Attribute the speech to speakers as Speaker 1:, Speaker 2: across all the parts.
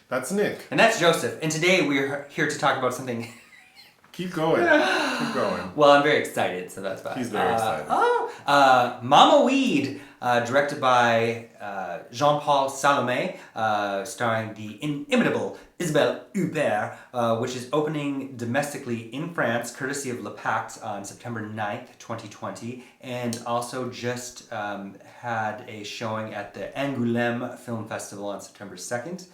Speaker 1: That's Nick.
Speaker 2: And that's Joseph. And today we're here to talk about something.
Speaker 1: Keep going. Keep going.
Speaker 2: Well, I'm very excited, so that's fine.
Speaker 1: He's very excited.
Speaker 2: Mama Weed, directed by Jean-Paul Salomé, starring the inimitable Isabelle Huppert, which is opening domestically in France, courtesy of Le Pacte on September 9th, 2020, and also just had a showing at the Angoulême Film Festival on September 2nd.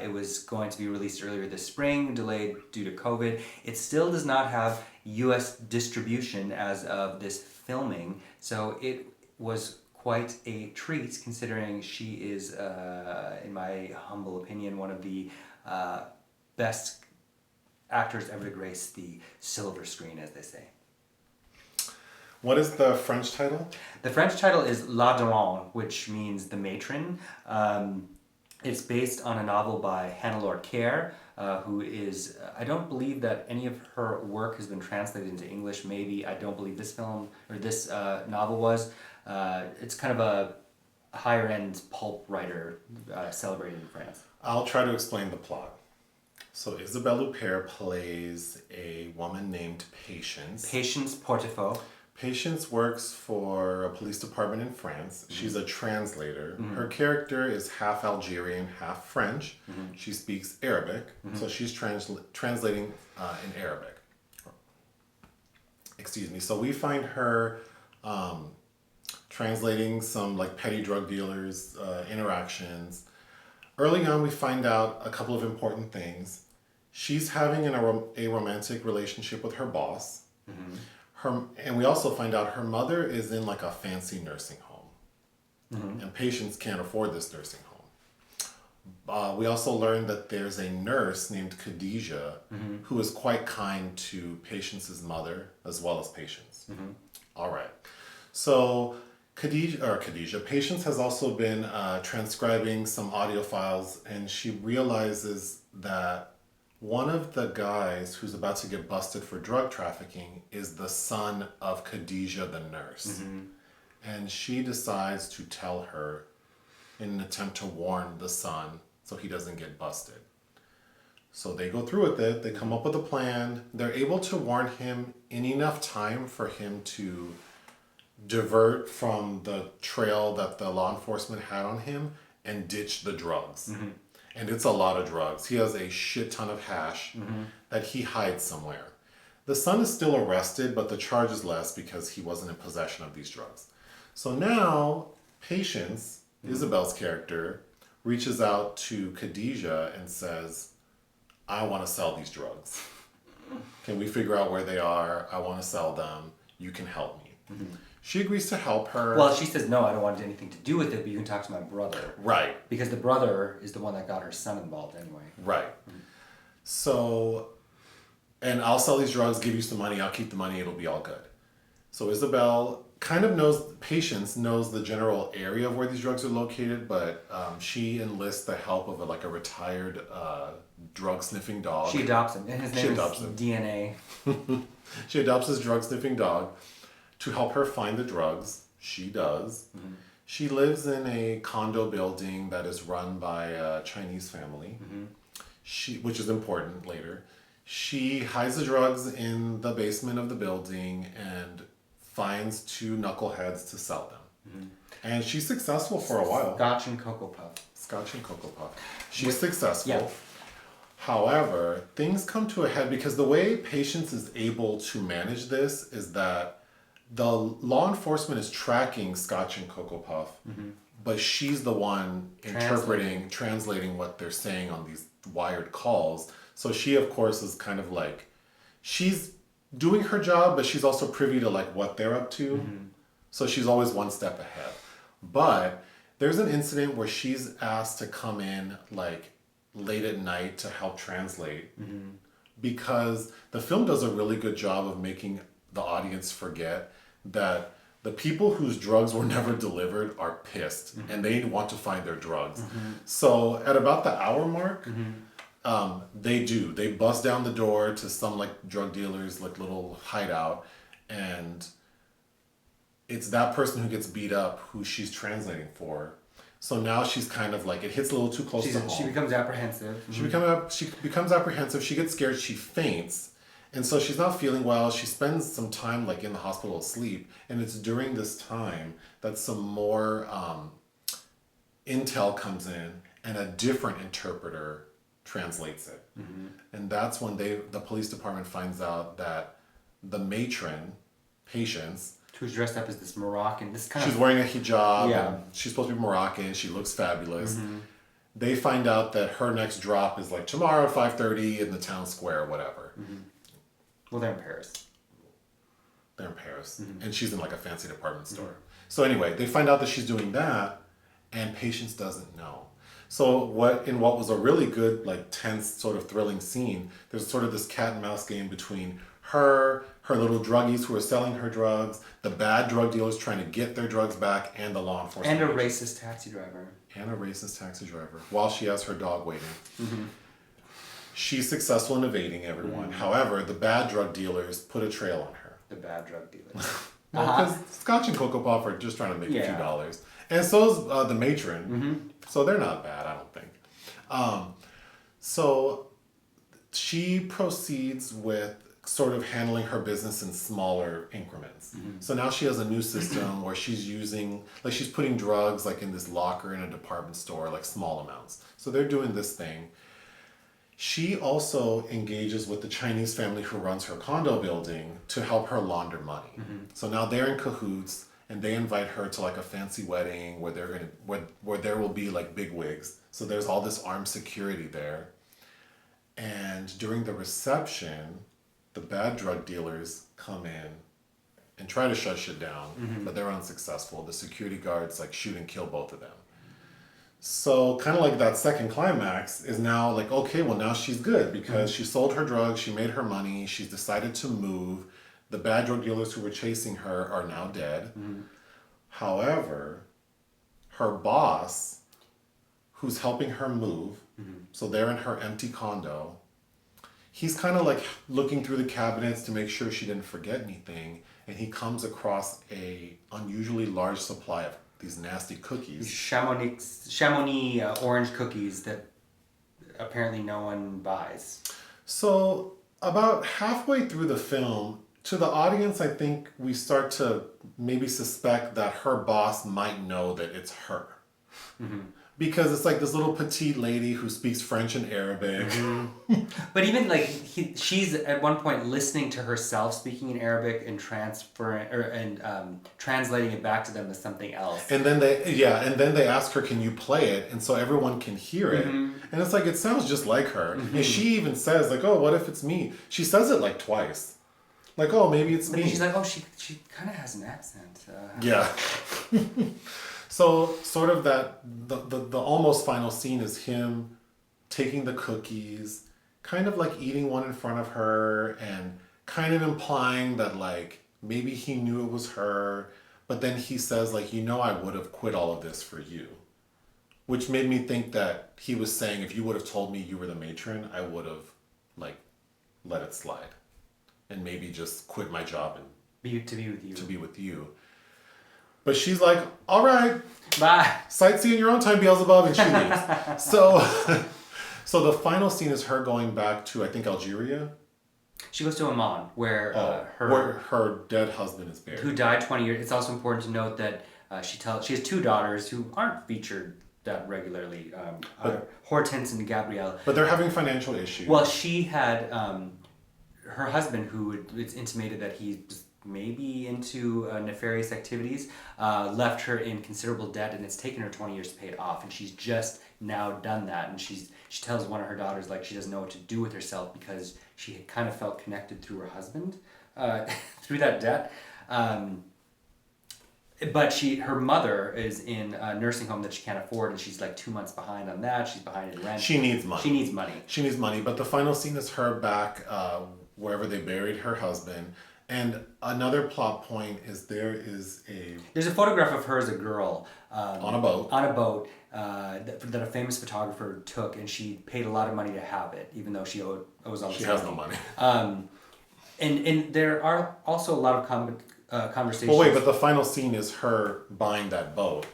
Speaker 2: It was going to be released earlier this spring, delayed due to COVID. It still does not have US distribution as of this filming, so it was quite a treat considering she is, in my humble opinion, one of the best actors ever to grace the silver screen, as they say.
Speaker 1: What is the French title?
Speaker 2: The French title is La Daronne, which means the matron. It's based on a novel by Hannelore Cayre, who is, I don't believe that any of her work has been translated into English. Maybe, I don't believe this film, or this novel was. It's kind of a higher end pulp writer celebrated in France.
Speaker 1: I'll try to explain the plot. So Isabelle Huppert plays a woman named Patience.
Speaker 2: Patience Portefeux.
Speaker 1: Patience works for a police department in France. Mm-hmm. She's a translator. Mm-hmm. Her character is half Algerian, half French. Mm-hmm. She speaks Arabic, so she's translating in Arabic. Excuse me. So we find her translating some like petty drug dealers' interactions. Early on, we find out a couple of important things. She's having a romantic relationship with her boss. Mm-hmm. And we also find out her mother is in like a fancy nursing home. And Patience can't afford this nursing home. We also learn that there's a nurse named Kadidja who is quite kind to Patience's mother as well as Patience. All right. So Kadidja, Patience has also been transcribing some audio files, and she realizes that one of the guys who's about to get busted for drug trafficking is the son of Kadidja, the nurse. And she decides to tell her in an attempt to warn the son so he doesn't get busted. So they go through with it. They come up with a plan. They're able to warn him in enough time for him to divert from the trail that the law enforcement had on him and ditch the drugs. And it's a lot of drugs. He has a shit ton of hash that he hides somewhere. The son is still arrested, but the charge is less because he wasn't in possession of these drugs. So now, Patience, Isabelle's character, reaches out to Kadidja and says, I want to sell these drugs. Can we figure out where they are? I want to sell them. You can help me. She agrees to help her.
Speaker 2: Well, she says, no, I don't want anything to do with it, but you can talk to my brother.
Speaker 1: Right.
Speaker 2: Because the brother is the one that got her son involved anyway.
Speaker 1: Right. So, and I'll sell these drugs, give you some money, I'll keep the money, it'll be all good. So Isabelle kind of knows, Patience knows the general area of where these drugs are located, but she enlists the help of a retired drug-sniffing dog.
Speaker 2: She adopts him, and his name is DNA.
Speaker 1: She adopts his drug-sniffing dog to help her find the drugs. She does. She lives in a condo building that is run by a Chinese family, which is important later. She hides the drugs in the basement of the building and finds two knuckleheads to sell them. And she's successful for a while.
Speaker 2: Scotch and Cocoa Puff.
Speaker 1: She's successful.
Speaker 2: Yeah.
Speaker 1: However, things come to a head because the way Patience is able to manage this is that the law enforcement is tracking Scotch and Cocoa Puff, but she's the one translating what they're saying on these wired calls. So she, of course, is kind of like, she's doing her job, but she's also privy to like what they're up to. So she's always one step ahead. But there's an incident where she's asked to come in like late at night to help translate because the film does a really good job of making the audience forget that the people whose drugs were never delivered are pissed and they want to find their drugs. So at about the hour mark, they bust down the door to some like drug dealers like little hideout, and it's that person who gets beat up who she's translating for. So now she's kind of like, it hits a little too close to home.
Speaker 2: She becomes apprehensive.
Speaker 1: She becomes apprehensive. She gets scared. She faints. And so she's not feeling well. She spends some time like in the hospital asleep. And it's during this time that some more intel comes in and a different interpreter translates it. And that's when the police department finds out that the matron, Patience,
Speaker 2: who's dressed up as this Moroccan,
Speaker 1: she's wearing a hijab, and she's supposed to be Moroccan, she looks fabulous. They find out that her next drop is like tomorrow at 5:30 in the town square or whatever.
Speaker 2: Well, they're in Paris.
Speaker 1: And she's in like a fancy department store. So anyway, they find out that she's doing that, and Patience doesn't know. So what was a really good, like tense, sort of thrilling scene, there's sort of this cat and mouse game between her little druggies who are selling her drugs, the bad drug dealers trying to get their drugs back, and the law enforcement.
Speaker 2: And a racist taxi driver.
Speaker 1: While she has her dog waiting. She's successful in evading everyone. However, the bad drug dealers put a trail on her.
Speaker 2: The bad drug dealers.
Speaker 1: Because Scotch and Cocoa Puff are just trying to make a few dollars. And so's the matron. So they're not bad, I don't think. So she proceeds with sort of handling her business in smaller increments. So now she has a new system where she's using, like she's putting drugs like in this locker in a department store, like small amounts. So they're doing this thing. She also engages with the Chinese family who runs her condo building to help her launder money. So now they're in cahoots, and they invite her to like a fancy wedding where there will be like big wigs. So there's all this armed security there. And during the reception, the bad drug dealers come in and try to shut shit down, but they're unsuccessful. The security guards like shoot and kill both of them. So kind of like that second climax is now like, okay, well now she's good because she sold her drugs, she made her money, she's decided to move. The bad drug dealers who were chasing her are now dead. However, her boss, who's helping her move, so they're in her empty condo, he's kind of like looking through the cabinets to make sure she didn't forget anything, and he comes across a unusually large supply of these nasty cookies.
Speaker 2: Chamonix orange cookies that apparently no one buys.
Speaker 1: So about halfway through the film, to the audience, I think we start to maybe suspect that her boss might know that it's her. Because it's like this little petite lady who speaks French and Arabic.
Speaker 2: But even like she's at one point listening to herself speaking in Arabic and translating it back to them as something else.
Speaker 1: And then they ask her, "Can you play it?" And so everyone can hear it. And it's like it sounds just like her. And she even says like, "Oh, what if it's me?" She says it like twice. Like, "Oh, maybe it's me."
Speaker 2: And she's like, "Oh, she kind of has an accent."
Speaker 1: Yeah. So sort of that the almost final scene is him taking the cookies, kind of like eating one in front of her and kind of implying that like maybe he knew it was her, but then he says like, I would have quit all of this for you. Which made me think that he was saying if you would have told me you were the matron, I would have like let it slide and maybe just quit my job and to be with you. But she's like, all right,
Speaker 2: bye.
Speaker 1: Sightsee in your own time, Beelzebub, and she leaves. So the final scene is her going back to, I think, Algeria.
Speaker 2: She goes to Amman, where
Speaker 1: her dead husband is buried.
Speaker 2: Who died 20 years. It's also important to note that she has two daughters who aren't featured that regularly, Hortense and Gabrielle.
Speaker 1: But they're having financial issues.
Speaker 2: Well, she had her husband, who it's intimated that he's maybe into nefarious activities, left her in considerable debt, and it's taken her 20 years to pay it off, and she's just now done that, and she tells one of her daughters like she doesn't know what to do with herself because she had kind of felt connected through her husband through that debt. But her mother is in a nursing home that she can't afford, and she's like 2 months behind on that. She's behind in rent.
Speaker 1: She needs money.
Speaker 2: She needs money.
Speaker 1: But the final scene is her back wherever they buried her husband. And another plot point is there's a photograph of her as a girl on a boat that a famous photographer took, and she paid a lot of money to have it, even though she owes all this money. She has no money. And there are also a lot of conversations. Well, wait, but the final scene is her buying that boat.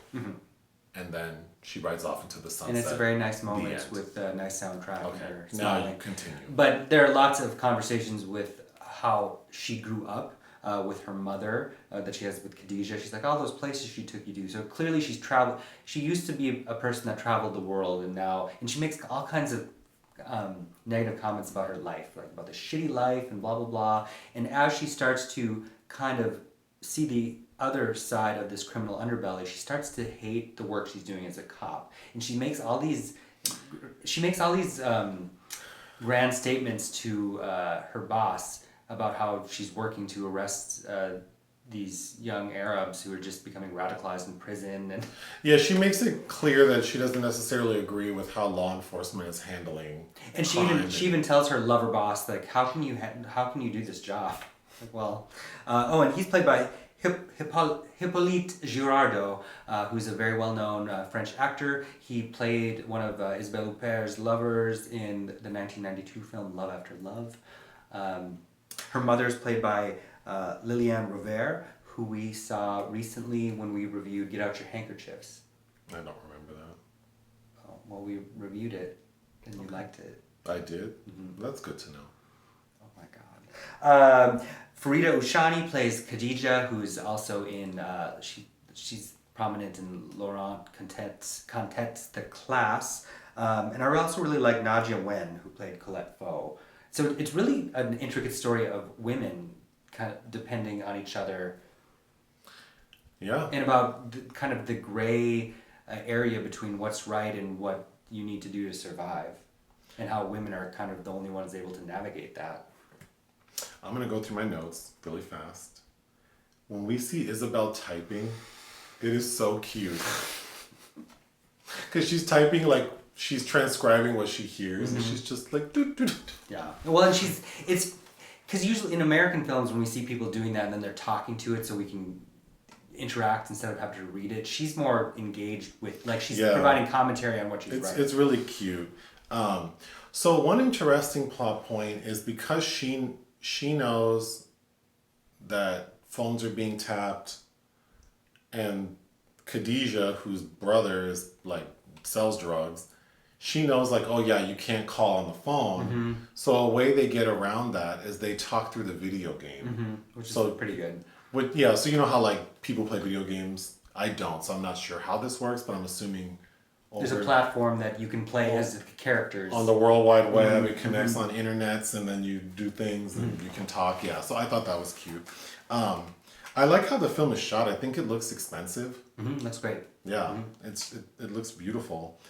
Speaker 1: and then she rides off into the sunset.
Speaker 2: And it's a very nice moment with a nice soundtrack.
Speaker 1: Okay,
Speaker 2: and her
Speaker 1: now
Speaker 2: smiling.
Speaker 1: you continue.
Speaker 2: But there are lots of conversations with how she grew up with her mother that she has with Kadidja. She's like, all those places she took you to. So clearly she's traveled. She used to be a person that traveled the world, and she makes all kinds of negative comments about her life, like about the shitty life and blah, blah, blah. And as she starts to kind of see the other side of this criminal underbelly, she starts to hate the work she's doing as a cop. And she makes all these grand statements to her boss about how she's working to arrest these young Arabs who are just becoming radicalized in prison. And
Speaker 1: yeah, she makes it clear that she doesn't necessarily agree with how law enforcement is handling.
Speaker 2: And she even tells her lover boss, like, how can you do this job? Like, well, and he's played by Hippolyte Girardot, who's a very well-known French actor. He played one of Isabelle Huppert's lovers in the 1992 film Love After Love. Her mother's played by Liliane Rovère, who we saw recently when we reviewed Get Out Your Handkerchiefs.
Speaker 1: I don't remember that.
Speaker 2: Oh, well, we reviewed it, and you liked it.
Speaker 1: I did? Mm-hmm. That's good to know.
Speaker 2: Oh my God. Farida Ouchani plays Kadidja, who's also in, she's prominent in Laurent Contet's The Class. And I also really like Nadja Nguyen, who played Colette Faux. So it's really an intricate story of women kind of depending on each other.
Speaker 1: Yeah.
Speaker 2: And about kind of the gray area between what's right and what you need to do to survive. And how women are kind of the only ones able to navigate that.
Speaker 1: I'm going to go through my notes really fast. When we see Isabelle typing, it is so cute. Because she's typing like she's transcribing what she hears, and she's just like, doo, doo, doo.
Speaker 2: Yeah. Well, and it's because usually in American films, when we see people doing that and then they're talking to it so we can interact instead of having to read it, she's more engaged with, like, she's providing commentary on what she's writing.
Speaker 1: It's really cute. So one interesting plot point is because she knows that phones are being tapped, and Kadidja, whose brother is like sells drugs, she knows like, oh yeah, you can't call on the phone. Mm-hmm. So a way they get around that is they talk through the video game,
Speaker 2: which is pretty good.
Speaker 1: So you know how like people play video games? I don't, so I'm not sure how this works, but I'm assuming
Speaker 2: there's a platform that you can play as characters.
Speaker 1: On the World Wide Web, it connects on internets, and then you do things and you can talk. Yeah, so I thought that was cute. I like how the film is shot. I think it looks expensive.
Speaker 2: That's great.
Speaker 1: Yeah, it looks beautiful.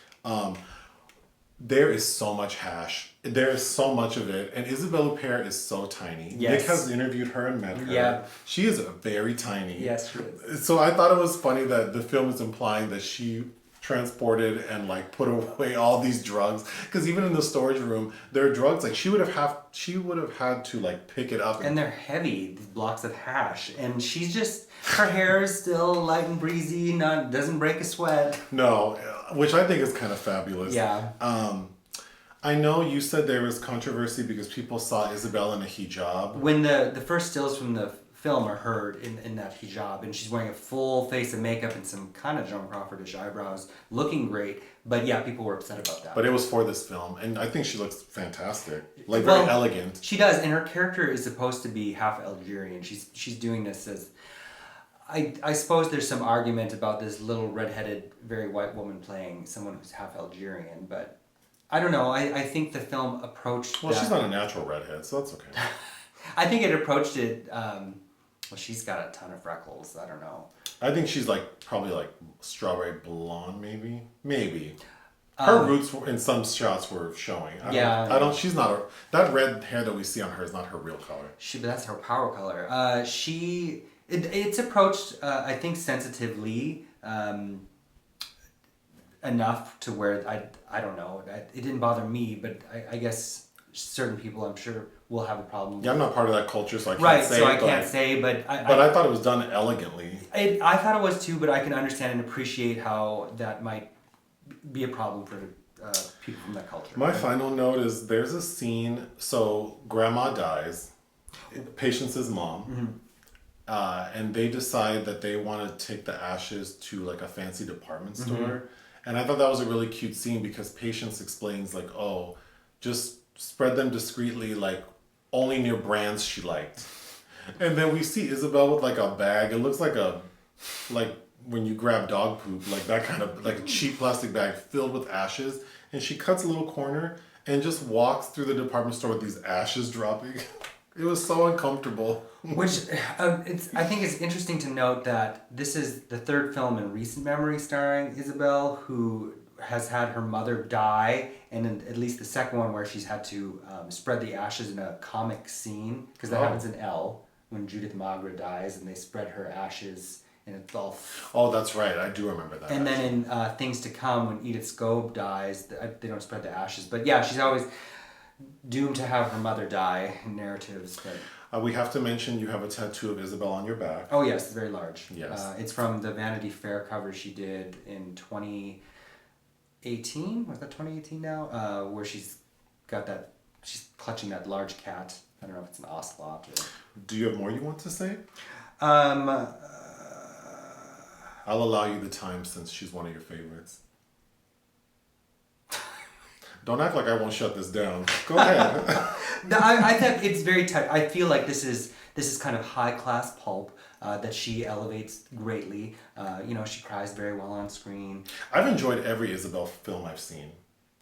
Speaker 1: There is so much hash. There is so much of it. And Isabelle Huppert is so tiny.
Speaker 2: Yes.
Speaker 1: Nick has interviewed her and met her.
Speaker 2: Yeah.
Speaker 1: She is very tiny.
Speaker 2: Yes, she is.
Speaker 1: So I thought it was funny that the film is implying that she transported and like put away all these drugs, because even in the storage room there are drugs like she would have had to like pick it up,
Speaker 2: and they're heavy, these blocks of hash, and she's just, her hair is still light and breezy, doesn't break a sweat.
Speaker 1: No, which I think is kind of fabulous.
Speaker 2: Yeah.
Speaker 1: I know you said there was controversy because people saw Isabelle in a hijab.
Speaker 2: When the first stills from the film are her in that hijab, and she's wearing a full face of makeup and some kind of Joan Crawfordish eyebrows, looking great. But yeah, people were upset about that.
Speaker 1: But it was for this film, and I think she looks fantastic, like very elegant.
Speaker 2: She does, and her character is supposed to be half Algerian. She's doing this as, I suppose there's some argument about this little redheaded, very white woman playing someone who's half Algerian, but I don't know. I think the film approached.
Speaker 1: Well, she's not a natural redhead, so that's okay.
Speaker 2: I think it approached it. Well, she's got a ton of freckles. I don't know.
Speaker 1: I think she's like probably like strawberry blonde, maybe. Her roots in some shots were showing. She's not that red hair that we see on her is not her real color.
Speaker 2: But that's her power color. It's approached, I think, sensitively enough to where I don't know. It didn't bother me, but I guess certain people, I'm sure, will have a problem.
Speaker 1: Yeah, I'm not part of that culture, so I can't say.
Speaker 2: Right, so I can't say, but
Speaker 1: I thought it was done elegantly.
Speaker 2: I thought it was too, but I can understand and appreciate how that might be a problem for people from that culture.
Speaker 1: My final note is there's a scene, so grandma dies, Patience's mom. and they decide that they want to take the ashes to like a fancy department store. And I thought that was a really cute scene because Patience explains like, oh, just spread them discreetly, like only near brands she liked. And then we see Isabelle with like a bag. It looks like like when you grab dog poop, like that kind of, like a cheap plastic bag filled with ashes. And she cuts a little corner and just walks through the department store with these ashes dropping. It was so uncomfortable.
Speaker 2: Which, I think it's interesting to note that this is the third film in recent memory starring Isabelle, who has had her mother die, and in at least the second one where she's had to spread the ashes in a comic scene, because that happens in Elle, when Judith Magra dies, and they spread her ashes, and it's all...
Speaker 1: Oh, that's right. I do remember that.
Speaker 2: And then in Things to Come, when Edith Scobe dies, they don't spread the ashes. But yeah, she's always doomed to have her mother die in narratives, but...
Speaker 1: we have to mention you have a tattoo of Isabelle on your back.
Speaker 2: Oh yes, it's very large.
Speaker 1: Yes.
Speaker 2: It's from the Vanity Fair cover she did in 2018. Was that 2018 now? Where she's clutching that large cat. I don't know if it's an ocelot or...
Speaker 1: Do you have more you want to say?
Speaker 2: I'll
Speaker 1: allow you the time since she's one of your favorites. Don't act like I won't shut this down. Go ahead.
Speaker 2: No, I think it's very tight. I feel like this is kind of high class pulp that she elevates greatly. She cries very well on screen.
Speaker 1: I've enjoyed every Isabelle film I've seen.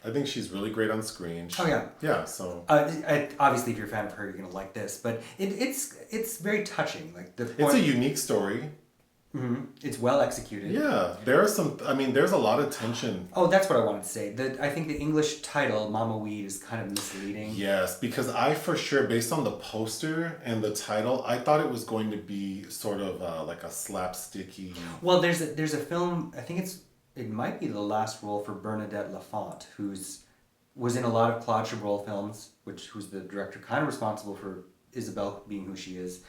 Speaker 1: I think she's really great on screen.
Speaker 2: Oh yeah.
Speaker 1: Yeah. So.
Speaker 2: Obviously, if you're a fan of her, you're gonna like this. But it's very touching. Like
Speaker 1: it's a unique story.
Speaker 2: Mm-hmm. It's well executed.
Speaker 1: Yeah, there's a lot of tension.
Speaker 2: Oh, that's what I wanted to say. I think the English title, Mama Weed, is kind of misleading.
Speaker 1: Yes, because I for sure, based on the poster and the title, I thought it was going to be sort of like a slapsticky...
Speaker 2: Well, there's a film, I think it might be the last role for Bernadette Lafont, was in a lot of Claude Chabrol films, who's the director kind of responsible for Isabelle being who she is.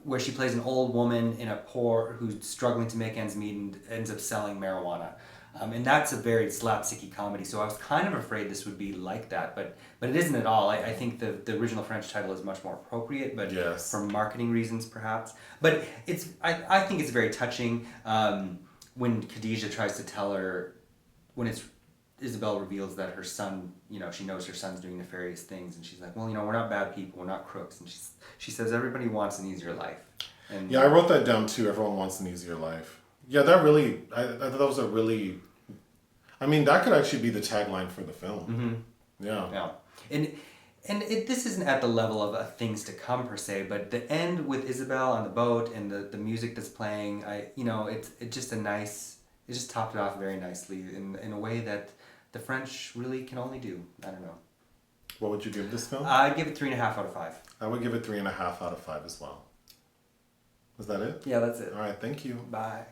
Speaker 2: Where she plays an old woman who's struggling to make ends meet and ends up selling marijuana. And that's a very slapsticky comedy, so I was kind of afraid this would be like that, but it isn't at all. I think the original French title is much more appropriate, but
Speaker 1: yes,
Speaker 2: for marketing reasons perhaps. But I think it's very touching when Kadidja tries to tell her, when Isabelle reveals that her son, she knows her son's doing nefarious things, and she's like, well, we're not bad people, we're not crooks, and she says everybody wants an easier life. And
Speaker 1: yeah, I wrote that down too. Everyone wants an easier life. Yeah, that really, I thought that was a really, that could actually be the tagline for the film.
Speaker 2: Mm-hmm.
Speaker 1: Yeah.
Speaker 2: And this isn't at the level of a Things to Come per se, but the end with Isabelle on the boat and the music that's playing, it just topped it off very nicely in a way that the French really can only do. I don't know.
Speaker 1: What would you give this film?
Speaker 2: I'd give it 3.5 out of 5.
Speaker 1: I would give it 3.5 out of 5 as well. Was that it?
Speaker 2: Yeah, that's it.
Speaker 1: All right, thank you.
Speaker 2: Bye.